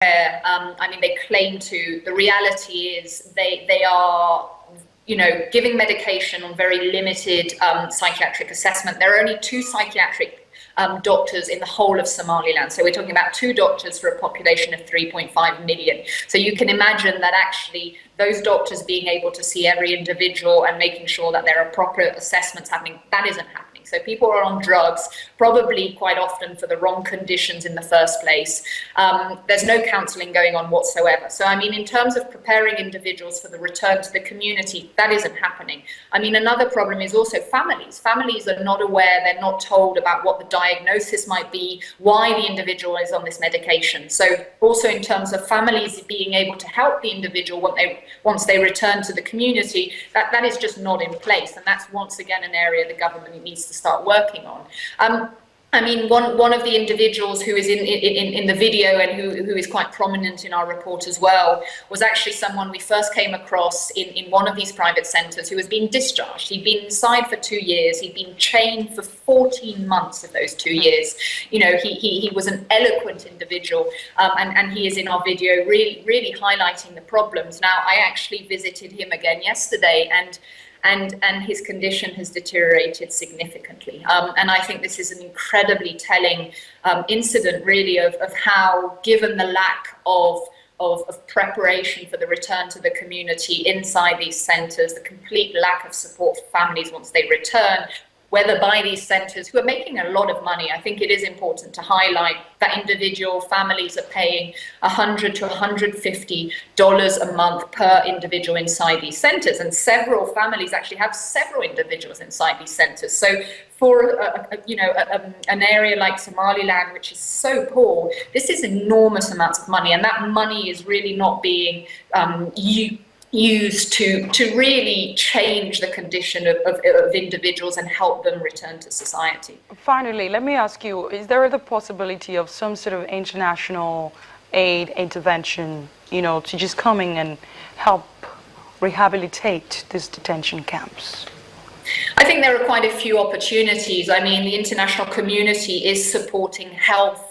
I mean, they claim to. The reality is they are, giving medication on very limited psychiatric assessment. There are only 2 psychiatric doctors in the whole of Somaliland. So we're talking about 2 doctors for a population of 3.5 million. So you can imagine that actually those doctors being able to see every individual and making sure that there are proper assessments happening, that isn't happening. So people are on drugs, probably quite often for the wrong conditions in the first place. There's no counselling going on whatsoever. So, I mean, in terms of preparing individuals for the return to the community, that isn't happening. I mean, another problem is also families. Families are not aware, they're not told about what the diagnosis might be, why the individual is on this medication. So also in terms of families being able to help the individual once they return to the community, that is just not in place. And that's once again an area the government needs to start working on. I mean, one of the individuals who is in the video and who is quite prominent in our report as well was actually someone we first came across in one of these private centres who was being discharged. He'd been inside for 2 years. He'd been chained for 14 months of those 2 years. He was an eloquent individual, and he is in our video really highlighting the problems. Now, I actually visited him again yesterday, and his condition has deteriorated significantly. And I think this is an incredibly telling incident, really, of how, given the lack of preparation for the return to the community inside these centres, the complete lack of support for families once they return, whether by these centres who are making a lot of money. I think it is important to highlight that individual families are paying $100 to $150 a month per individual inside these centres, and several families actually have several individuals inside these centres. So for an area like Somaliland, which is so poor, this is enormous amounts of money, and that money is really not being used to really change the condition of individuals and help them return to society. Finally, let me ask you, is there the possibility of some sort of international aid intervention, to just come in and help rehabilitate these detention camps? I think there are quite a few opportunities. I mean, the international community is supporting health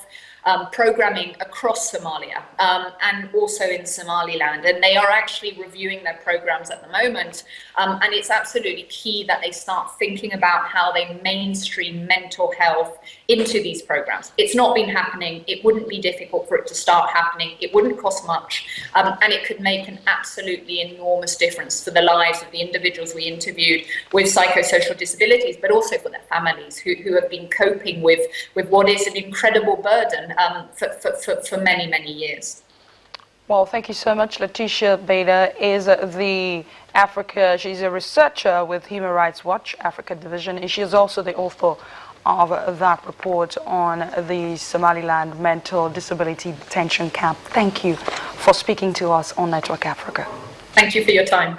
programming across Somalia and also in Somaliland, and they are actually reviewing their programs at the moment, and it's absolutely key that they start thinking about how they mainstream mental health into these programs. It's not been happening. It wouldn't be difficult for it to start happening. It wouldn't cost much, and it could make an absolutely enormous difference for the lives of the individuals we interviewed with psychosocial disabilities, but also for their families who have been coping with what is an incredible burden for many, many years. Well, thank you so much. Letitia Beda is she's a researcher with Human Rights Watch Africa Division, and she is also the author of that report on the Somaliland mental disability detention camp. Thank you for speaking to us on Network Africa. Thank you for your time.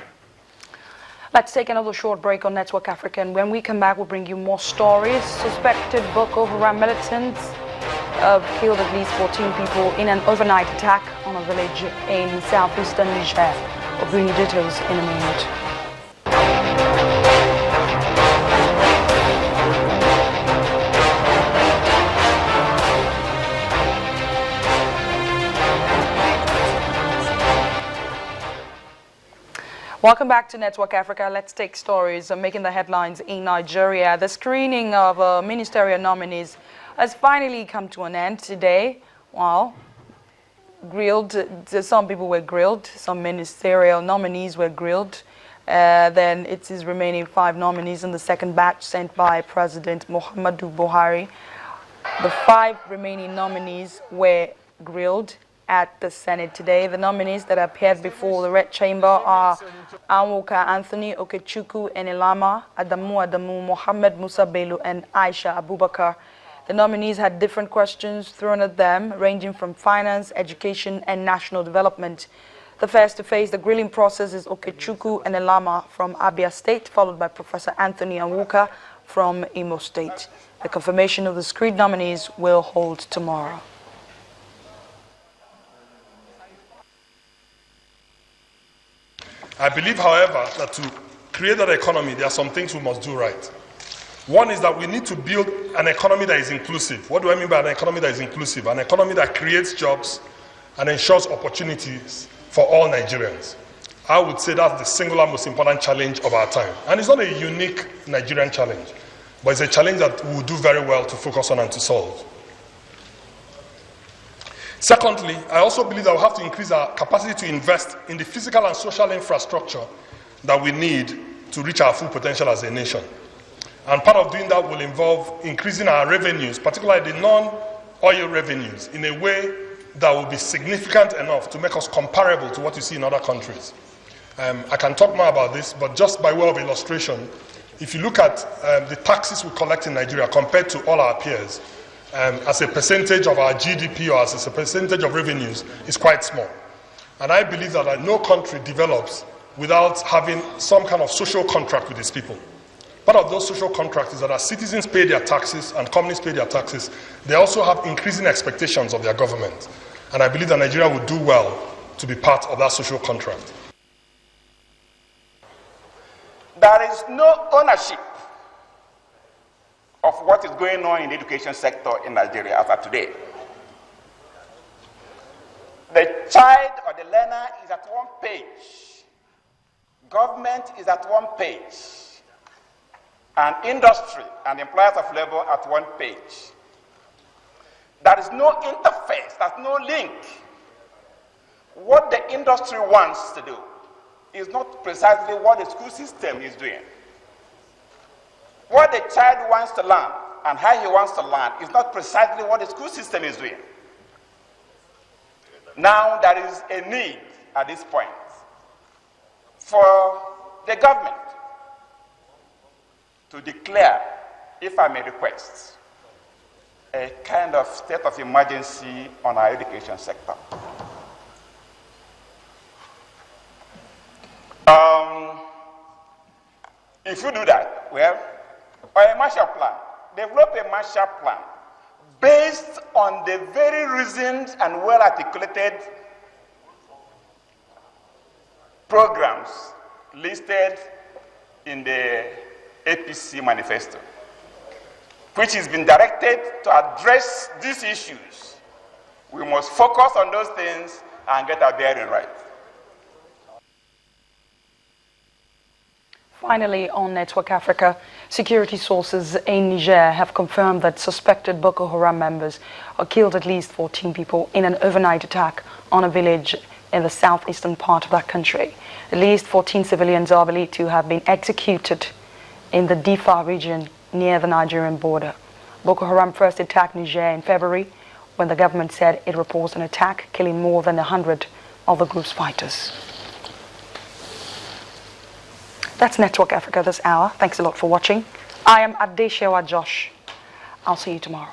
Let's take another short break on Network Africa, and when we come back, we'll bring you more stories. Suspected Boko Haram militants have killed at least 14 people in an overnight attack on a village in southeastern Niger. We'll bring you details in a minute. Welcome back to Network Africa. Let's take stories making the headlines in Nigeria. The screening of ministerial nominees has finally come to an end today. Well, some people were grilled, some ministerial nominees were grilled. Then it is remaining 5 nominees in the second batch sent by President Muhammadu Buhari. The 5 remaining nominees were grilled at the Senate today. The nominees that appeared before the Red Chamber are Anwoka Anthony Okechukwu Enelama, Adamu, Mohammed Musa Bello, and Aisha Abubakar. The nominees had different questions thrown at them, ranging from finance, education, and national development. The first to face the grilling process is Okechukwu Enelama from Abia State, followed by Professor Anthony Anwoka from Imo State. The confirmation of the screened nominees will hold tomorrow. I believe, however, that to create that economy, there are some things we must do right. One is that we need to build an economy that is inclusive. What do I mean by an economy that is inclusive? An economy that creates jobs and ensures opportunities for all Nigerians. I would say that's the singular most important challenge of our time. And it's not a unique Nigerian challenge, but it's a challenge that we will do very well to focus on and to solve. Secondly, I also believe that we have to increase our capacity to invest in the physical and social infrastructure that we need to reach our full potential as a nation. And part of doing that will involve increasing our revenues, particularly the non-oil revenues, in a way that will be significant enough to make us comparable to what you see in other countries. I can talk more about this, but just by way of illustration, if you look at the taxes we collect in Nigeria compared to all our peers, as a percentage of our GDP or as a percentage of revenues, is quite small. And I believe that no country develops without having some kind of social contract with its people. Part of those social contracts is that as citizens pay their taxes and companies pay their taxes, they also have increasing expectations of their government. And I believe that Nigeria would do well to be part of that social contract. There is no ownership of what is going on in the education sector in Nigeria as of today. The child or the learner is at one page. Government is at one page. And industry and employers of labor at one page. There is no interface, there's no link. What the industry wants to do is not precisely what the school system is doing. What the child wants to learn and how he wants to learn is not precisely what the school system is doing. Now there is a need at this point for the government to declare, if I may request, a kind of state of emergency on our education sector. If you do that, well, or a Marshall Plan, develop a Marshall Plan based on the very reasoned and well-articulated programs listed in the APC manifesto, which has been directed to address these issues. We must focus on those things and get our bearing right. Finally, on Network Africa, security sources in Niger have confirmed that suspected Boko Haram members killed at least 14 people in an overnight attack on a village in the southeastern part of that country. At least 14 civilians are believed to have been executed in the Difa region near the Nigerian border. Boko Haram first attacked Niger in February when the government said it reports an attack killing more than 100 of the group's fighters. That's Network Africa this hour. Thanks a lot for watching. I am Adeshewa Josh. I'll see you tomorrow.